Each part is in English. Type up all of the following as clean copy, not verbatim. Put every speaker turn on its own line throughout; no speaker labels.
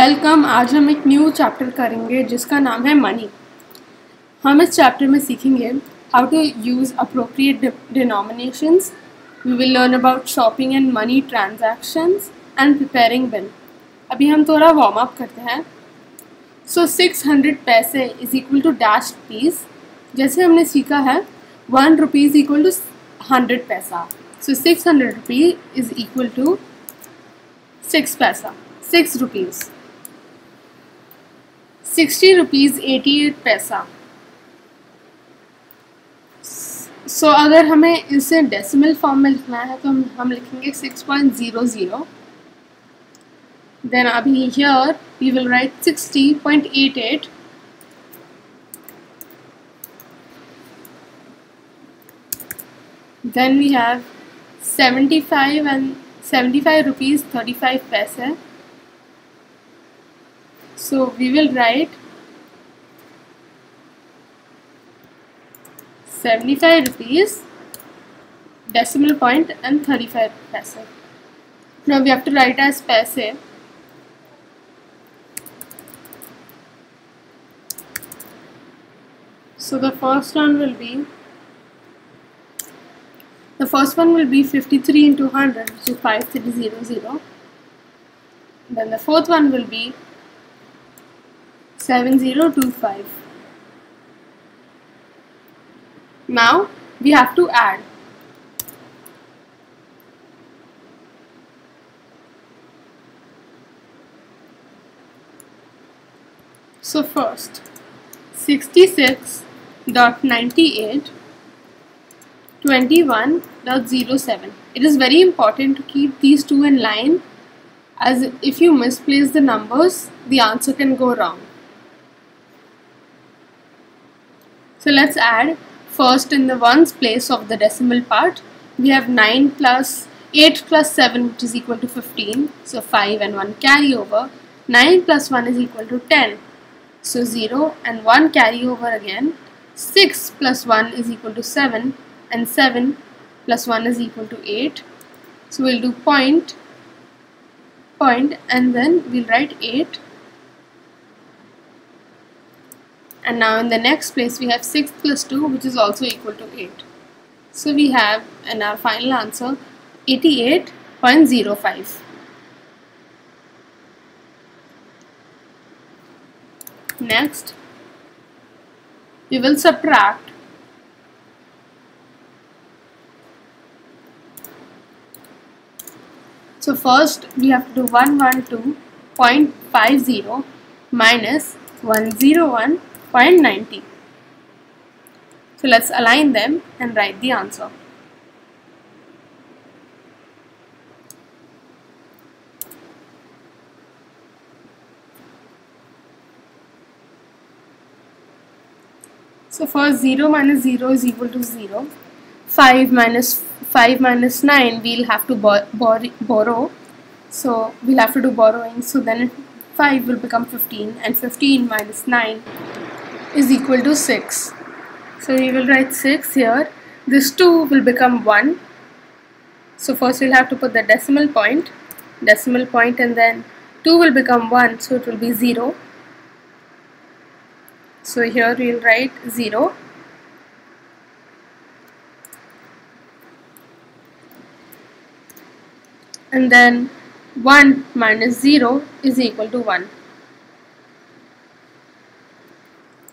Welcome. आज हम एक न्यू चैप्टर करेंगे जिसका नाम है मनी। हम इस चैप्टर में सीखेंगे how to use appropriate denominations. We will learn about shopping and money transactions and preparing bill. अभी हम थोड़ा वार्म अप करते हैं। सो 600 पैसे is equal to dash rupees. जैसे हमने सीखा है 1 रुपीज़ इक्वल टू 100 पैसा। सो 600 रुपीज़ इज इक्वल टू 6 पैसा, 6 रुपीज़। 60 रुपीज़ 88 पैसा। सो अगर हमें इसे डेसिमल फॉर्म में लिखना है तो हम लिखेंगे 6.00। देन अभी here we will write 60.88। Then we have 75 rupees 35 paise. So we will write 75 rupees decimal point and 35 paise. Now we have to write as paise. So the first one will be 53 into 100, which is 5300. Then the fourth one will be 7025. Now we have to add. So first 66.98 21.07. It is very important to keep these two in line, as if you misplace the numbers, the answer can go wrong. So let's add. First, in the ones place of the decimal part, we have 8 plus 7, which is equal to 15. So 5 and 1 carry over. 9 plus 1 is equal to 10. So 0 and 1 carry over again. 6 plus 1 is equal to 7. And 7 plus 1 is equal to 8. So we'll do point, and then we'll write 8. And now in the next place we have 6 plus 2, which is also equal to 8. So we have in our final answer 88.05. Next, we will subtract. So first we have to do 112.50 minus 101.90. So let's align them and write the answer. So first 0 minus 0 is equal to 0. 5 minus 9, we'll have to borrow. So we'll have to do borrowing. So then 5 will become 15, and 15 minus 9 is equal to 6. So we will write 6 here. This 2 will become 1. So first we'll have to put the decimal point, and then 2 will become 1, so it will be 0. So here we'll write 0. And then 1 minus 0 is equal to 1.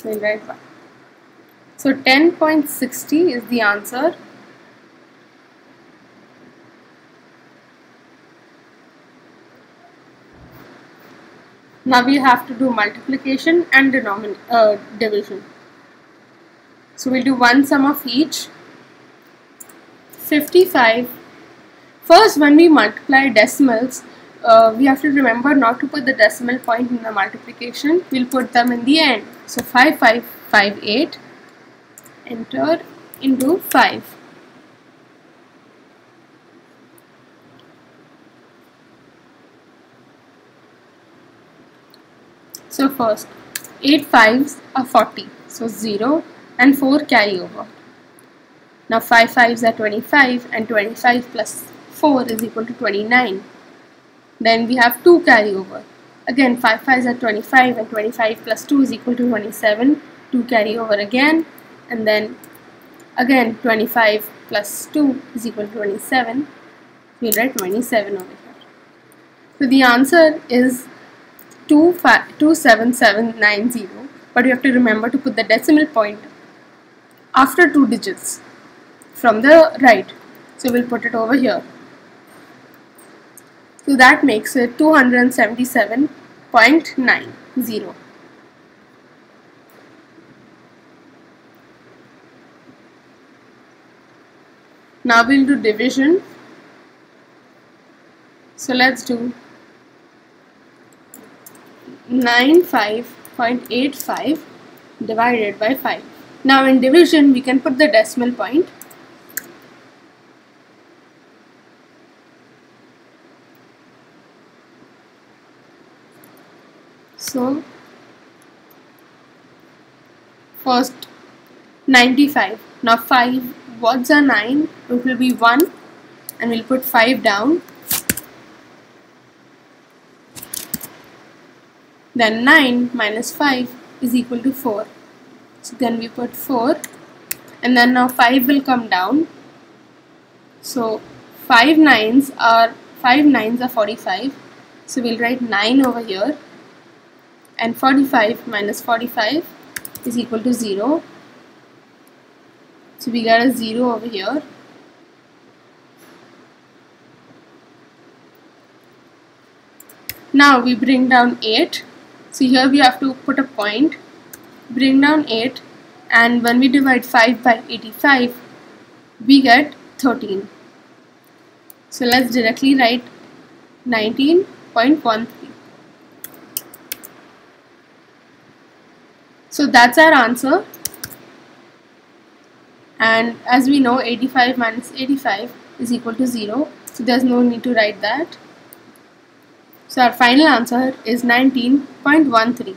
We'll write 1. So 10.60 is the answer. Now we have to do multiplication and division. So we'll do one sum of each. 55. First, when we multiply decimals, we have to remember not to put the decimal point in the multiplication. We'll put them in the end. So 5558 enter into 5. So first 8 5s are 40. So 0 and 4 carry over. Now 5 5s are 25, and 25 plus 4 is equal to 29. Then we have 2 carry over. Again 5 5s are 25 and 25 plus 2 is equal to 27. 2 carry over again, and then again 25 plus 2 is equal to 27. We'll write 27 over here. So the answer is 27790, but you have to remember to put the decimal point after 2 digits from the right. So we'll put it over here. So that makes it 277.90. Now we'll do division. So let's do 95.85 divided by 5. Now in division we can put the decimal point. So first 95. Now 5, what's a 9? It will be 1, and we'll put 5 down. Then 9 minus 5 is equal to 4. So then we put 4, and then now 5 will come down. So 5 nines are 45. So we'll write 9 over here, and 45 minus 45 is equal to 0. So we got a 0 over here. Now we bring down 8. So here we have to put a point, bring down 8, and when we divide 5 by 85, we get 13. So let's directly write 19.13. So that's our answer. And as we know, 85 minus 85 is equal to 0. So there's no need to write that. So our final answer is 19.13.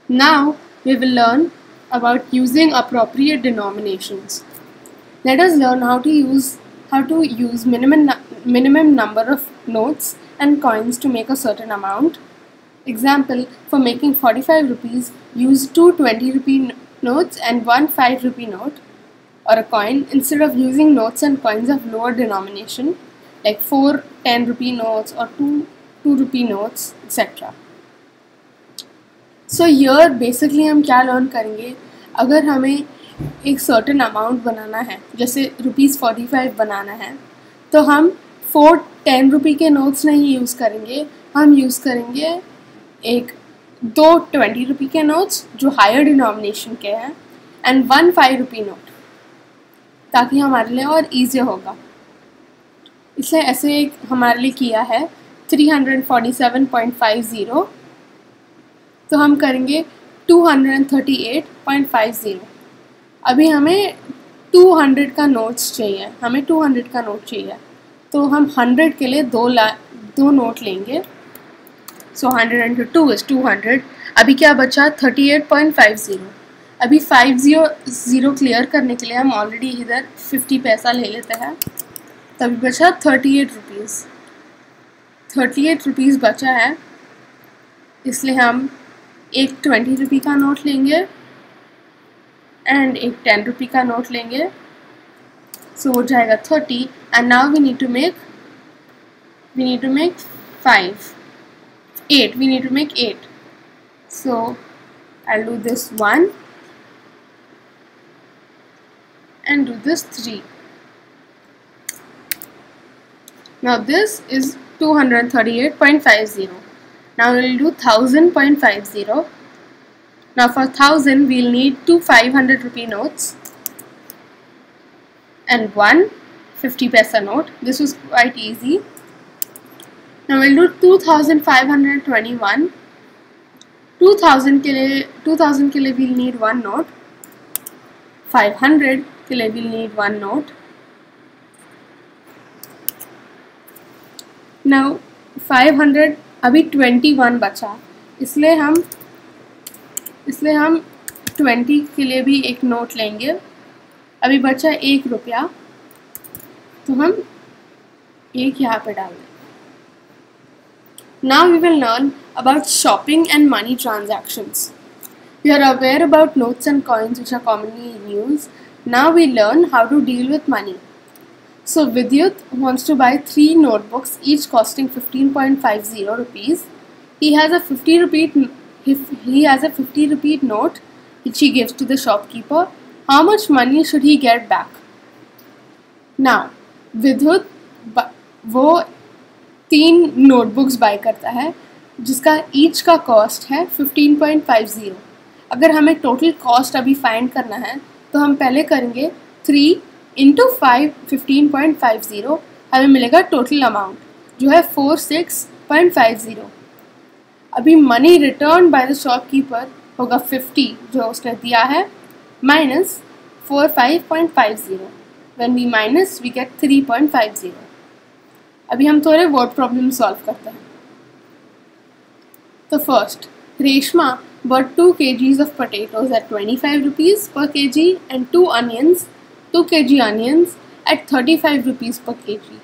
Now we will learn about using appropriate denominations. Let us learn how to use minimum number of notes and coins to make a certain amount. Example, for making 45 rupees, use 2 20 rupee notes and 1 5 rupee note or a coin instead of using notes and coins of lower denomination like 4 10 rupee notes or 2 rupee notes, etc. So here basically हम क्या learn करेंगे, अगर हमें एक certain amount बनाना है, जैसे ₹45 बनाना है, तो हम 4 10 रुपये के नोट्स नहीं यूज़ करेंगे, हम यूज़ करेंगे एक 2 20 रुपये के नोट्स जो हायर डिनोमिनेशन के हैं एंड 1 5 रुपये नोट, ताकि हमारे लिए और ईजी होगा. इसलिए ऐसे एक हमारे लिए किया है 347.50, तो हम करेंगे 238.50. अभी हमें 200 का नोट्स चाहिए, तो हम 100 के लिए दो नोट लेंगे. सो 100 into 2 is 200. अभी क्या बचा 38.50. अभी 50 क्लियर करने के लिए हम ऑलरेडी इधर 50 पैसा ले लेते हैं, तभी बचा 38 रुपीज़. 38 रुपीज़ बचा है, इसलिए हम एक 20 रुपये का नोट लेंगे एंड एक 10 रुपये का नोट लेंगे. सो हो जाएगा 30. And now we need to make 8. So I'll do this 1 and do this 3. Now this is 238.50. Now we'll do 1000.50. Now for 1000 we'll need 2 500 rupee notes and 1 50 paisa note. This was quite easy. Now we'll do 2521. 2000 के लिए we'll need 1 note. 500 के लिए we'll need 1 note. Now 500 अभी 21 बचा, इसलिए हम 20 के लिए भी एक नोट लेंगे. अभी बचा 1 रुपया, तो हम एक यहाँ पे डाल दें. Now we will learn about shopping and money transactions. We are aware about notes and coins which are commonly in use. Now we learn how to deal with money. So Vidyut wants to buy 3 notebooks, each costing 15.50 rupees. He has a 50 rupee note which he gives to the shopkeeper. How much money should he get back? Now Vidyut वो 3 notebooks bye करता है जिसका each का cost है 15.50. अगर हमें total cost अभी find करना है तो हम पहले करेंगे 3 इंटू 15.50. हमें मिलेगा टोटल अमाउंट जो है 46.50. अभी money return by the shopkeeper होगा 50 जो उसने दिया है minus 45.50. When we minus we get 3.50. अभी हम थोड़े वर्ड प्रॉब्लम सॉल्व करते हैं. तो first, Reshma bought 2 kgs of potatoes at 25 rupees per kg and 2 kg onions at 35 rupees per kg.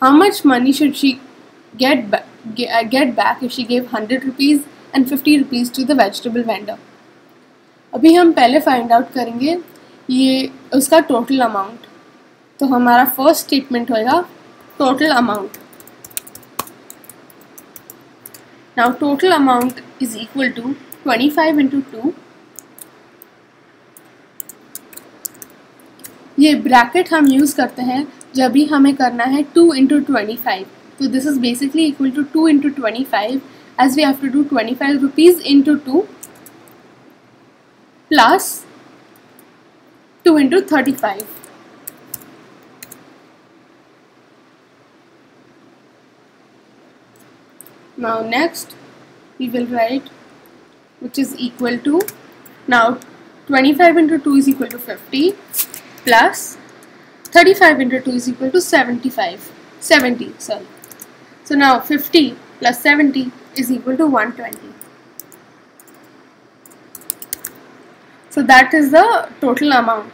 How much money should she get back if she gave 100 rupees and 50 rupees to the vegetable vendor? अभी हम पहले find out करेंगे ये उसका total amount. तो हमारा first statement होगा total amount. Now total amount is equal to 25 into 2. ये ब्रैकेट हम यूज़ करते हैं जब भी हमें करना है 2 into 25. तो this is basically equal to 2 into 25 as we have to do 25 rupees into 2 plus 2 into 35. Now next we will write which is equal to, now 25 into 2 is equal to 50 plus 35 into 2 is equal to 70. So now 50 plus 70 is equal to 120. So that is the total amount.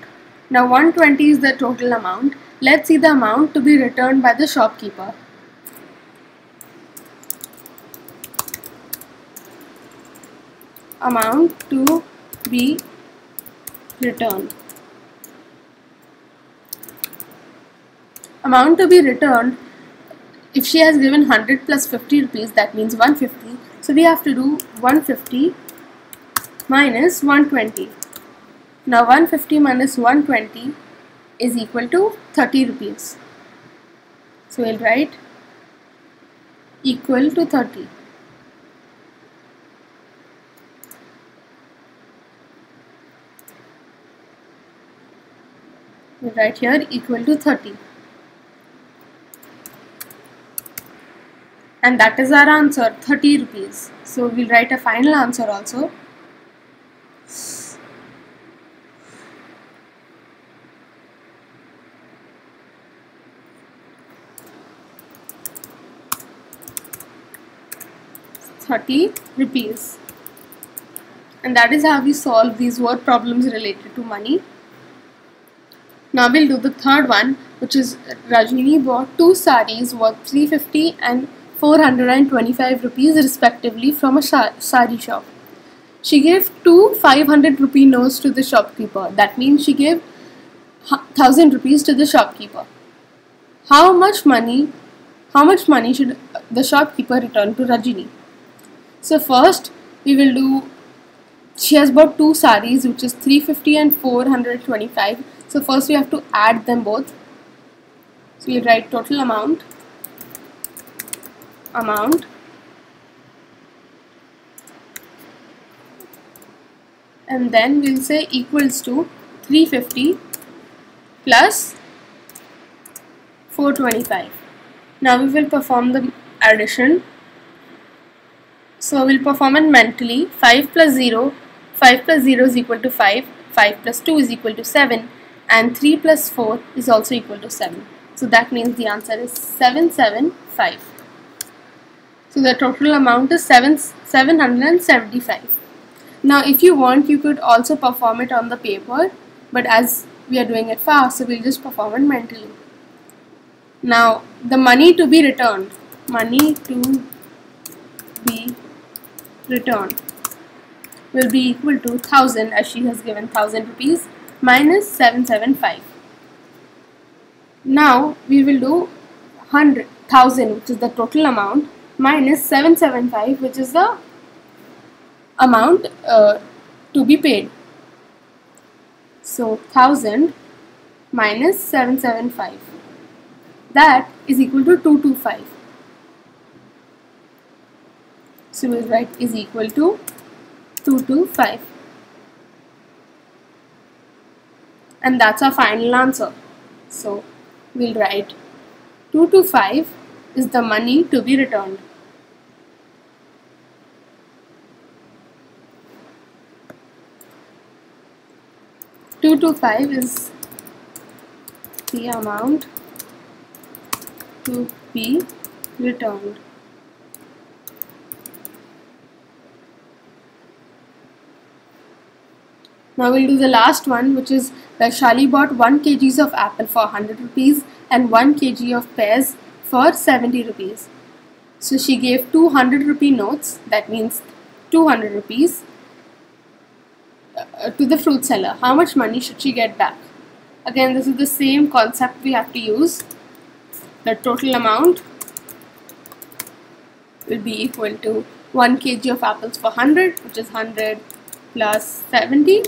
Now 120 is the total amount. Let's see the amount to be returned by the shopkeeper. Amount to be returned. Amount to be returned, if she has given 100 plus 50 rupees, that means 150. So we have to do 150 minus 120. Now 150 minus 120 is equal to 30 rupees. So we'll write equal to 30. We'll write here equal to 30. And that is our answer, 30 rupees. So we'll write a final answer also. ₹30. And that is how we solve these word problems related to money. Now we'll do the third one, which is Rajini bought 2 sarees worth 350 and 425 rupees respectively from a saree shop. She gave 2 500 rupee notes to the shopkeeper. That means she gave 1000 rupees to the shopkeeper. How much money should the shopkeeper return to Rajini? So first we will do, she has bought 2 sarees which is 350 and 425. So first we have to add them both. So we write total amount, and then we'll say equals to 350 plus 425. Now we will perform the addition. So we'll perform it mentally. 5 plus 0 is equal to 5, 5 plus 2 is equal to 7, and 3 plus 4 is also equal to 7. So that means the answer is 775. So the total amount is 775. Now if you want, you could also perform it on the paper, but as we are doing it fast, so we'll just perform it mentally. Now the money to be returned, money to be returned will be equal to 1000, as she has given 1000 rupees, minus 775. Now we will do 100,000, which is the total amount, minus 775, which is the amount to be paid. So 1000 minus 775, that is equal to 225. So we'll write is equal to 225, and that's our final answer. So we'll write 225 is the money to be returned. $225 is the amount to be returned. Now we'll do the last one, which is Vaishali bought 1 kg of apple for 100 rupees and 1 kg of pears for 70 rupees. So she gave 200 rupee notes, that means 200 rupees, to the fruit seller. How much money should she get back? Again, this is the same concept we have to use. The total amount will be equal to 1 kg of apples for 100, which is 100 plus 70.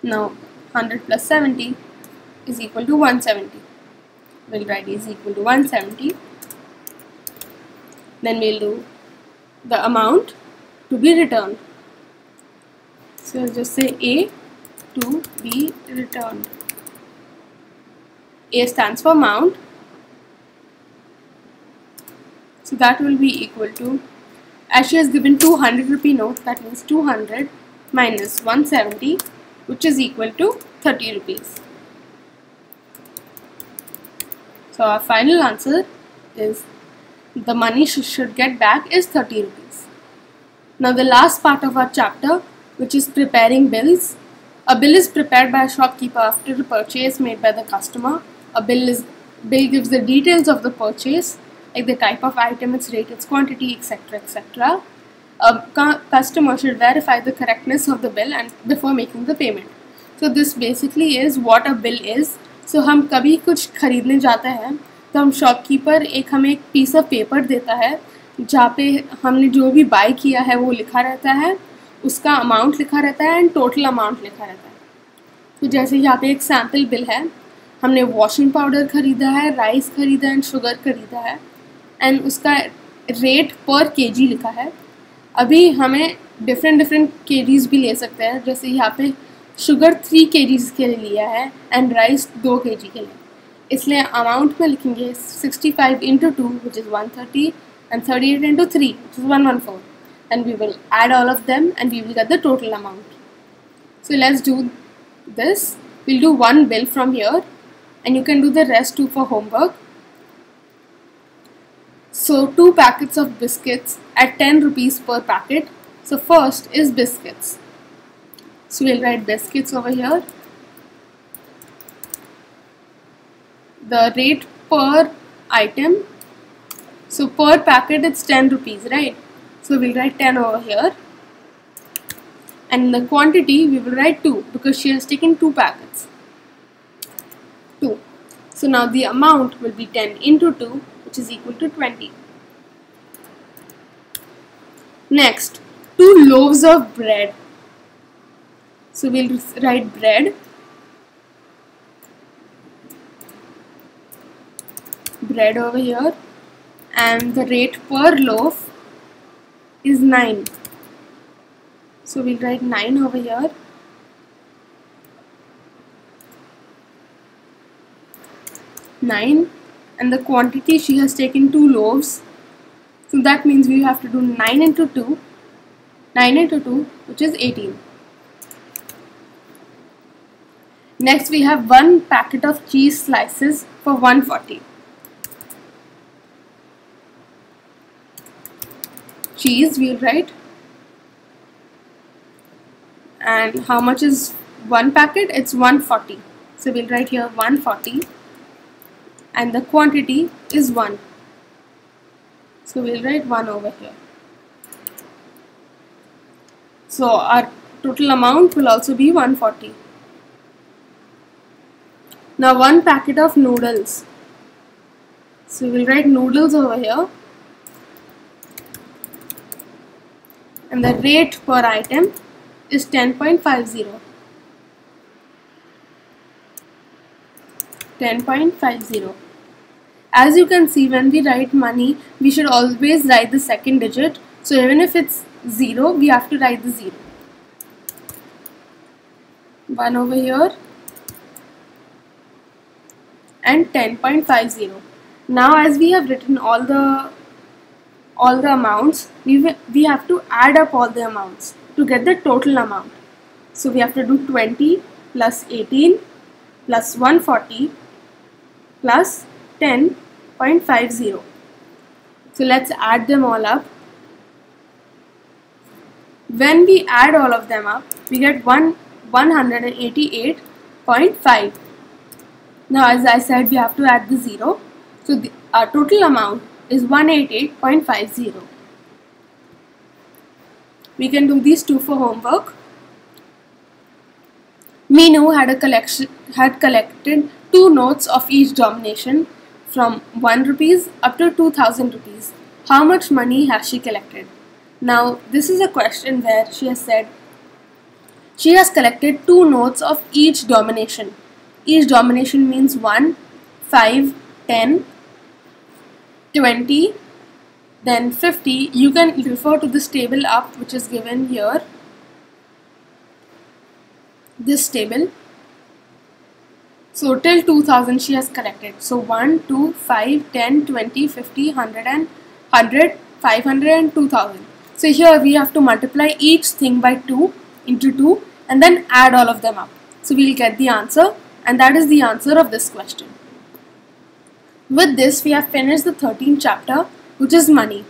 Now 100 plus 70 is equal to 170. We'll write is equal to 170. Then we'll do the amount to be returned. So I'll just say A to be returned. A stands for amount. So that will be equal to, as she has given 200 rupee note, that means 200 minus 170, which is equal to 30 rupees. So our final answer is the money she should get back is 30 rupees. Now the last part of our chapter, which is preparing bills. A bill is prepared by a shopkeeper after a purchase made by the customer. A bill gives the details of the purchase, like the type of item, its rate, its quantity, etc. etc. A customer should verify the correctness of the bill and before making the payment. So this basically is what a bill is. So हम कभी कुछ खरीदने जाते हैं तो हम shopkeeper हमें एक पीस ऑफ पेपर देता है जहाँ पे हमने जो भी बाय किया है वो लिखा रहता है, उसका अमाउंट लिखा रहता है एंड टोटल अमाउंट लिखा रहता है. तो जैसे यहाँ पे एक सैम्पल बिल है, हमने वॉशिंग पाउडर ख़रीदा है, राइस ख़रीदा एंड शुगर ख़रीदा है एंड उसका रेट पर केजी लिखा है. अभी हमें डिफरेंट केजीज़ भी ले सकते हैं, जैसे यहाँ पे शुगर 3 केजीज़ के लिए लिया है एंड राइस 2 केजी के लिए, इसलिए अमाउंट में लिखेंगे 65 into 2 which is 130 and 38 into 3 which is 114, and we will add all of them and we will get the total amount. So let's do this. We'll do one bill from here and you can do the rest too for homework. So 2 packets of biscuits at 10 rupees per packet. So first is biscuits. So we'll write biscuits over here. The rate per item, so per packet it's 10 rupees, right? So we'll write 10 over here, and the quantity we will write 2 because she has taken 2 packets. 2. So now the amount will be 10 into 2, which is equal to 20. Next, 2 loaves of bread. So we'll write bread. Bread over here, and the rate per loaf is 9. So we'll write 9 over here. And the quantity, she has taken 2 loaves. So that means we have to do 9 into 2. 9 into 2, which is 18. Next we have 1 packet of cheese slices for 140. Cheese we'll write, and how much is 1 packet? It's 140. So we'll write here 140, and the quantity is 1. So we'll write 1 over here. So our total amount will also be 140. Now 1 packet of noodles. So we'll write noodles over here. And the rate per item is 10.50. 10.50. As you can see, when we write money, we should always write the second digit. So even if it's 0, we have to write the 0. 1 over here and 10.50. Now as we have written all the amounts, we have to add up all the amounts to get the total amount. So we have to do 20 plus 18 plus 140 plus 10.50. So let's add them all up. When we add all of them up, we get 188.5. Now as I said, we have to add the 0. So our total amount is 188.50. We can do these two for homework. Meenu had collected 2 notes of each denomination from 1 rupees up to 2000 rupees. How much money has she collected? Now this is a question where she has said she has collected 2 notes of each denomination. Each denomination means 1, 5, 10, 20, then 50. You can refer to this table up, which is given here. This table. So till 2000 she has collected. So 1, 2, 5, 10, 20, 50, 100, 500 and 2000. So here we have to multiply each thing by 2 into 2 and then add all of them up. So we'll get the answer, and that is the answer of this question. With this, we have finished the 13th chapter, which is money.